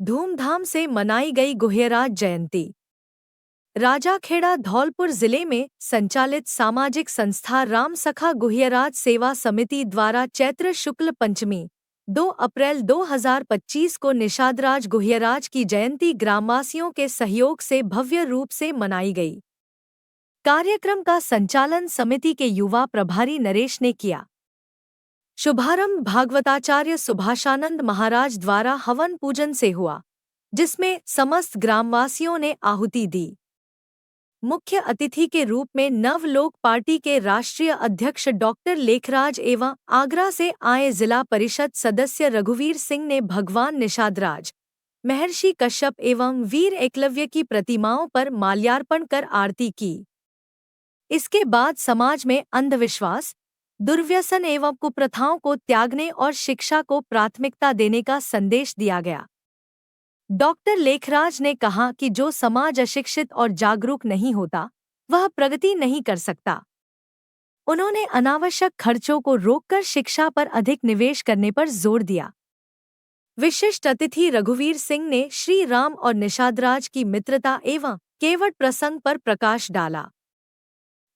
धूमधाम से मनाई गई गुह्यराज जयंती। राजाखेड़ा धौलपुर जिले में संचालित सामाजिक संस्था राम सखा गुह्यराज सेवा समिति द्वारा चैत्र शुक्ल पंचमी 2 अप्रैल 2025 को निषादराज गुह्यराज की जयंती ग्रामवासियों के सहयोग से भव्य रूप से मनाई गई। कार्यक्रम का संचालन समिति के युवा प्रभारी नरेश ने किया। शुभारंभ भागवताचार्य सुभाषानंद महाराज द्वारा हवन पूजन से हुआ, जिसमें समस्त ग्रामवासियों ने आहुति दी। मुख्य अतिथि के रूप में नवलोक पार्टी के राष्ट्रीय अध्यक्ष डॉक्टर लेखराज एवं आगरा से आए जिला परिषद सदस्य रघुवीर सिंह ने भगवान निषादराज, महर्षि कश्यप एवं वीर एकलव्य की प्रतिमाओं पर माल्यार्पण कर आरती की। इसके बाद समाज में अंधविश्वास, दुर्व्यसन एवं कुप्रथाओं को त्यागने और शिक्षा को प्राथमिकता देने का संदेश दिया गया। डॉक्टर लेखराज ने कहा कि जो समाज अशिक्षित और जागरूक नहीं होता, वह प्रगति नहीं कर सकता। उन्होंने अनावश्यक खर्चों को रोककर शिक्षा पर अधिक निवेश करने पर जोर दिया। विशिष्ट अतिथि रघुवीर सिंह ने श्री राम और निषादराज की मित्रता एवं केवट प्रसंग पर प्रकाश डाला।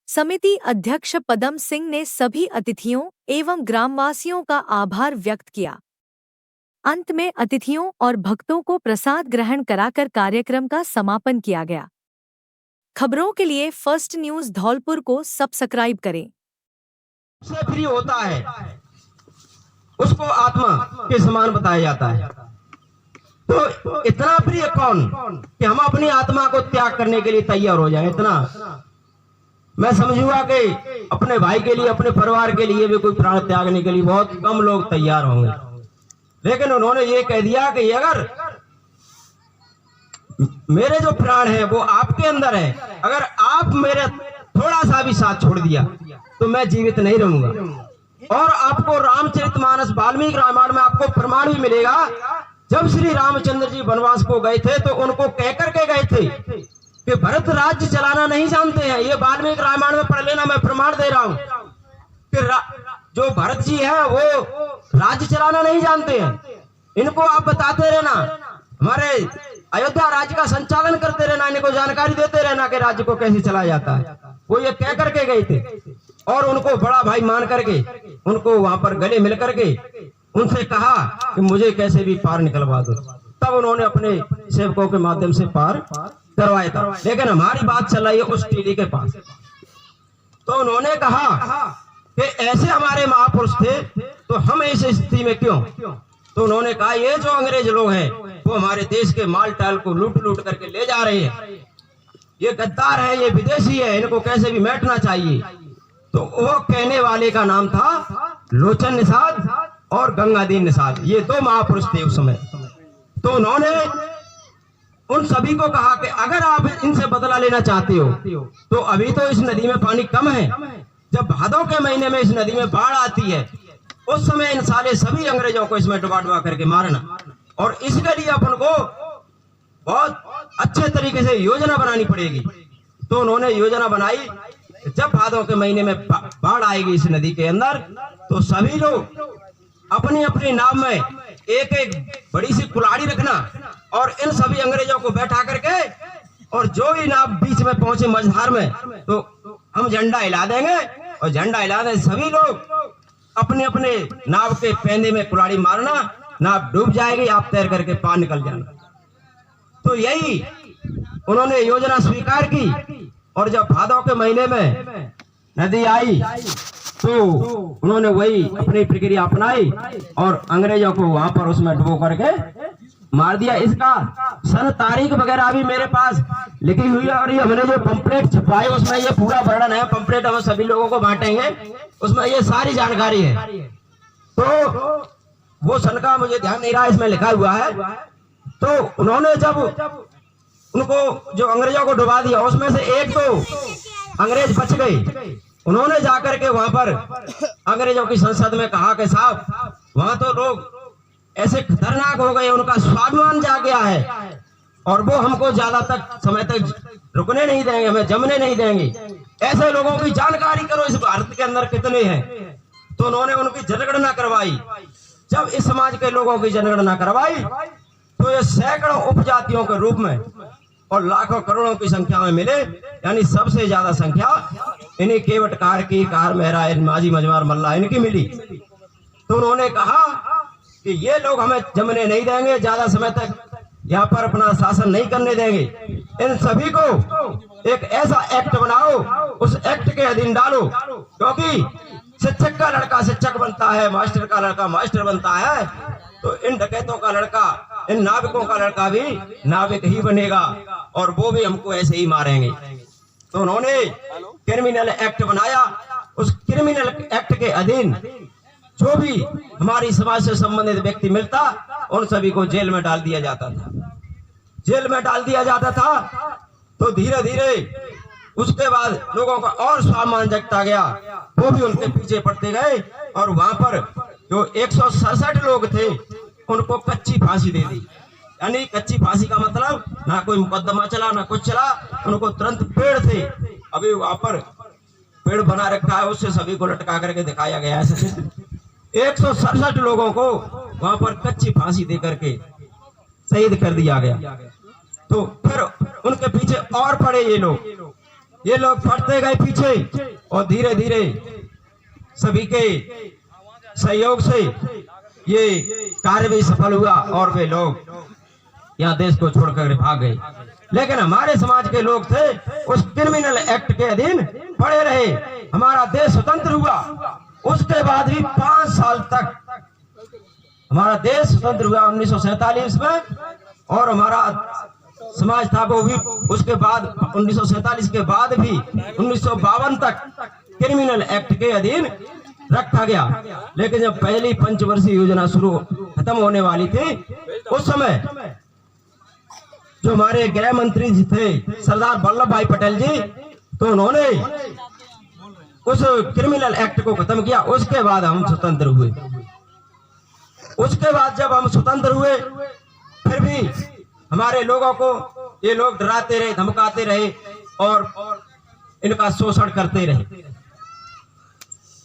समिति अध्यक्ष पदम सिंह ने सभी अतिथियों एवं ग्रामवासियों का आभार व्यक्त किया। अंत में अतिथियों और भक्तों को प्रसाद ग्रहण कराकर कार्यक्रम का समापन किया गया। खबरों के लिए फर्स्ट न्यूज धौलपुर को सब्सक्राइब करें। से फ्री होता है उसको आत्मा के समान बताया जाता है। तो इतना प्रिय कौन कि हम अपनी आत्मा को त्याग करने के लिए तैयार हो जाएं। इतना मैं समझूंगा कि अपने भाई के लिए, अपने परिवार के लिए भी कोई प्राण त्यागने के लिए बहुत कम लोग तैयार होंगे। लेकिन उन्होंने ये कह दिया कि अगर मेरे जो प्राण है वो आपके अंदर है, अगर आप मेरे थोड़ा सा भी साथ छोड़ दिया तो मैं जीवित नहीं रहूंगा। और आपको रामचरितमानस वाल्मीकि रामायण में आपको प्रमाण भी मिलेगा। जब श्री रामचंद्र जी वनवास को गए थे तो उनको कह करके गए थे कि भरत राज्य चलाना नहीं जानते हैं। ये वाल्मीकि रामायण में पढ़ लेना, मैं प्रमाण दे रहा हूं कि जो भरत जी है वो राज्य चलाना नहीं जानते हैं। इनको आप बताते रहना, हमारे अयोध्या राज्य का संचालन करते रहना, इनको जानकारी देते रहना कि राज्य को कैसे चलाया जाता है। वो ये कह करके गए थे और उनको बड़ा भाई मान करके उनको वहां पर गले मिल करके उनसे कहा कि मुझे कैसे भी पार निकलवा दो। तब उन्होंने अपने सेवकों के माध्यम से पार करवाया था। लेकिन हमारी बात चल रही है उस टीली के पास। तो उन्होंने कहा कि ऐसे हमारे महापुरुष थे तो हम इस स्थिति में क्यों। तो उन्होंने कहा ये जो अंग्रेज लोग हैं वो हमारे देश के माल टाल को लूट लूट करके ले जा रहे हैं। ये गद्दार है, ये विदेशी है, इनको कैसे भी मिटना चाहिए। तो वो कहने वाले का नाम था लोचन निषाद और गंगादीन निषाद। ये दो महापुरुष थे उस समय। तो उन्होंने उन सभी को कहा कि अगर आप इनसे बदला लेना चाहते हो तो अभी तो इस नदी में पानी कम है। जब भादों के महीने में इस नदी में बाढ़ आती है उस समय इन साले सभी अंग्रेजों को इसमें डुबा डुबा करके मारना। और इसके लिए अपन को बहुत अच्छे तरीके से योजना बनानी पड़ेगी। तो उन्होंने योजना बनाई, जब भादों के महीने में बाढ़ आएगी इस नदी के अंदर तो सभी लोग अपनी अपनी नाव में एक एक बड़ी सी कुल्हाड़ी रखना और इन सभी अंग्रेजों को बैठा करके और जो भी नाव बीच में पहुंचे मझधार में तो हम झंडा हिला देंगे। और झंडा हिला दे सभी लोग अपने अपने नाव के पैंदे में कुल्हाड़ी मारना, नाव डूब जाएगी, आप तैर करके पार निकल जाना। तो यही उन्होंने योजना स्वीकार की। और जब भादों के महीने में नदी आई तो उन्होंने वही अपनी प्रक्रिया अपनाई और अंग्रेजों को वहां पर उसमें डुबो करके मार दिया। इसका सन तारीख वगैरह भी मेरे पास लिखी हुई है और ये हमने जो पंपलेट छपवाए उसमें ये पूरा वर्णन है। पंपलेट हम सभी लोगों को बांटेंगे, उसमें ये सारी जानकारी है। तो वो सन का मुझे ध्यान नहीं रहा, इसमें लिखा हुआ है। तो उन्होंने जब उनको जो अंग्रेजों को डुबा दिया उसमें से एक तो अंग्रेज बच गए। उन्होंने जाकर के वहां पर अंग्रेजों की संसद में कहा कि साहब वहां तो लोग ऐसे खतरनाक हो गए, उनका स्वाभिमान जा गया है और वो हमको ज्यादा तक समय तक रुकने नहीं देंगे, हमें जमने नहीं देंगे। ऐसे लोगों की जानकारी करो इस भारत के अंदर कितने हैं। तो उन्होंने उनकी जनगणना करवाई। जब इस समाज के लोगों की जनगणना करवाई तो ये सैकड़ों उपजातियों के रूप में और लाखों करोड़ों की संख्या में मिले, यानी सबसे ज्यादा संख्या इन्हीं केवटकार की, कार मेहरा, माजी मजवार मल्ला इनकी मिली। तो उन्होंने कहा कि ये लोग हमें जमने नहीं देंगे, ज्यादा समय तक यहाँ पर अपना शासन नहीं करने देंगे। इन सभी को एक ऐसा एक्ट बनाओ, उस एक्ट के अधीन डालो, क्योंकि शिक्षक का लड़का शिक्षक बनता है, मास्टर का लड़का मास्टर बनता है, तो इन डकैतों का लड़का, इन नाविकों का लड़का भी नाविक ही बनेगा और वो भी हमको ऐसे ही मारेंगे। तो उन्होंने क्रिमिनल एक्ट बनाया। उस क्रिमिनल एक्ट के अधीन जो भी हमारी समाज से संबंधित व्यक्ति मिलता, उन सभी को जेल में डाल दिया जाता था। जेल में डाल दिया जाता था। तो धीरे धीरे उसके बाद लोगों का और स्वाभिमान जगता गया, वो भी उनके पीछे पड़ते गए और वहां पर जो 167 लोग थे उनको कच्ची फांसी दे दी। यानी कच्ची फांसी का मतलब ना कोई मुकदमा चला ना कुछ चला, उनको तुरंत पेड़ थे, अभी वहां पर पेड़ बना रखा है, उससे सभी को लटका करके दिखाया गया है। 167 लोगों को वहां पर कच्ची फांसी दे करके शहीद कर दिया गया। तो फिर उनके पीछे और पड़े ये लोग पड़ते गए पीछे और धीरे धीरे सभी के सहयोग से ये कार्य भी सफल हुआ और वे लोग यहाँ देश को छोड़कर भाग गए। लेकिन हमारे समाज के लोग थे उस क्रिमिनल एक्ट के अधीन पड़े रहे। हमारा देश स्वतंत्र हुआ, उसके बाद भी 5 साल तक हमारा देश स्वतंत्र हुआ 1947 में, और हमारा समाज था वो भी उसके बाद 1947 के बाद भी 1952 तक क्रिमिनल एक्ट के अधीन रखा गया। लेकिन जब पहली पंचवर्षीय योजना शुरू खत्म होने वाली थी, उस समय जो हमारे गृह मंत्री जी थे सरदार वल्लभ भाई पटेल जी, तो उन्होंने उस क्रिमिनल एक्ट को खत्म किया। उसके बाद हम स्वतंत्र हुए। उसके बाद जब हम स्वतंत्र हुए, फिर भी हमारे लोगों को ये लोग डराते रहे, धमकाते रहे और इनका शोषण करते रहे।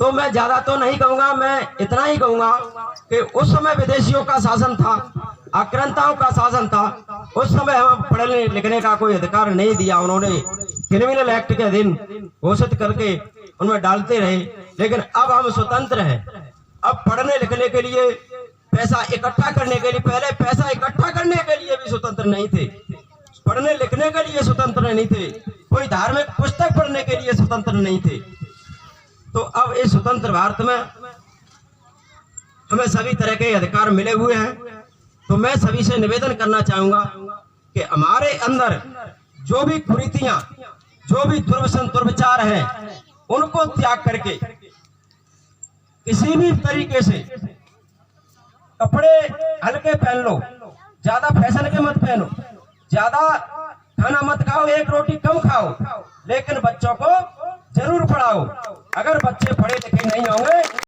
तो मैं ज्यादा तो नहीं कहूंगा, मैं इतना ही कहूंगा कि उस समय विदेशियों का शासन था, आक्रांताओं का शासन था। उस समय हमें पढ़ने लिखने का कोई अधिकार नहीं दिया। उन्होंने क्रिमिनल एक्ट के अधीन घोषित करके उनमें डालते रहे। लेकिन अब हम स्वतंत्र हैं। अब पढ़ने लिखने के लिए, पैसा इकट्ठा करने के लिए, पहले पैसा इकट्ठा करने के लिए भी स्वतंत्र नहीं थे, पढ़ने लिखने के लिए स्वतंत्र नहीं थे, कोई धार्मिक पुस्तक पढ़ने के लिए स्वतंत्र नहीं थे। तो अब इस स्वतंत्र भारत में हमें सभी तरह के अधिकार मिले हुए हैं। तो मैं सभी से निवेदन करना चाहूंगा कि हमारे अंदर जो भी कुरीतियां, जो भी दुर्विचार हैं, उनको त्याग करके किसी भी तरीके से कपड़े हल्के पहन लो, ज्यादा फैशन के मत पहनो, ज्यादा खाना मत खाओ, 1 रोटी कम खाओ, लेकिन बच्चों को जरूर पढ़ाओ। अगर बच्चे पढ़े लिखे नहीं होंगे